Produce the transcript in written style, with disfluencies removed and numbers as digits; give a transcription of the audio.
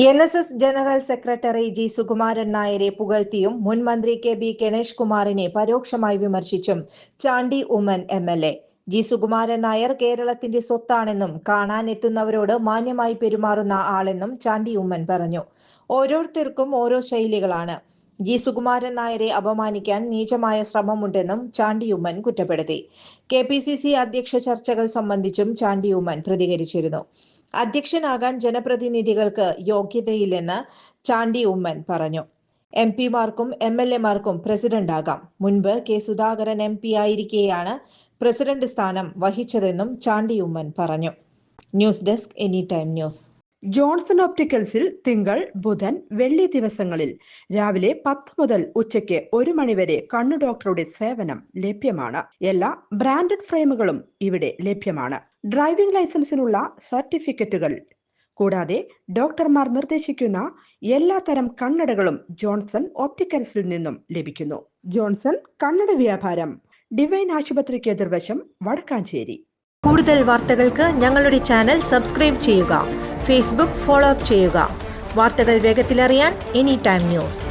NSS general secretary G Sukumaran നായരെ പുകഴ്ത്തിയും മുൻ മന്ത്രി കെ ഗണേഷ് കുമാറിനെ പരോക്ഷമായി വിമർശിച്ചും ചാണ്ടി ഉമ്മൻ MLA. ജി സുകുമാരൻ നായർ കേരളത്തിന്റെ സ്വത്താണെന്നും കാണാനെത്തുന്നവരോട് മാന്യമായി പെരുമാറുന്ന ആളെന്നും ചാണ്ടി ഉമ്മൻ പറഞ്ഞു. ഓരോരുത്തർക്കും ഓരോ ശൈലികളാണ്. ജി സുകുമാരൻ നായരെ അപമാനിക്കാൻ നീചമായ ശ്രമമുണ്ടെന്നും ചാണ്ടി ഉമ്മൻ കുറ്റപ്പെടുത്തി. KPCC അധ്യക്ഷ ചർച്ചകൾ സംബന്ധിച്ചും ചാണ്ടി ഉമ്മൻ പ്രതികരിച്ചിരുന്നു. അധ്യക്ഷനാകാൻ ജനപ്രതിനിധികൾക്ക് യോഗ്യതയില്ലെന്ന് ചാണ്ടി ഉമ്മൻ പറഞ്ഞു. MP മാർക്കും MLA മാർക്കും പ്രസിഡന്റാകാം. മുൻപ് സുധാകരൻ MP ആയിരിക്കെയാണ് പ്രസിഡന്റ് സ്ഥാനം വഹിച്ചതെന്നും ചാണ്ടി ഉമ്മൻ പറഞ്ഞു. News desk any time news. Johnson ഒപ്റ്റിക്കൽസിൽ തിങ്കൾ, ബുധൻ, വെള്ളി ദിവസങ്ങളിൽ രാവിലെ 10 മുതൽ ഉച്ചയ്ക്ക് 1 മണിവരെ കണ്ണു ഡോക്ടറുടെ സേവനം ലഭ്യമാണ്. എല്ലാ ബ്രാൻഡഡ് ഫ്രെയിമുകളും ഇവിടെ ലഭ്യമാണ്. ഡ്രൈവിംഗ് ലൈസൻസിനുള്ള സർട്ടിഫിക്കറ്റുകൾ കൂടാതെ ഡോക്ടർമാർ നിർദ്ദേശിക്കുന്ന എല്ലാ തരം കണ്ണടകളും ജോൺസൺ ഒപ്റ്റിക്കൽസിൽ നിന്നും ലഭിക്കുന്നു. ജോൺസൺ കണ്ണട വ്യാപാരം, ഡിവൈൻ ആശുപത്രിക്ക് എതിർവശം, വടക്കാഞ്ചേരി. കൂടുതൽ വാർത്തകൾക്ക് ഞങ്ങളുടെ ചാനൽ സബ്സ്ക്രൈബ് ചെയ്യുക. Facebook ഫോളോ അപ്പ് ചെയ്യുക. വാർത്തകൾ വേഗത്തിലറിയാൻ എനി ടൈം ന്യൂസ്.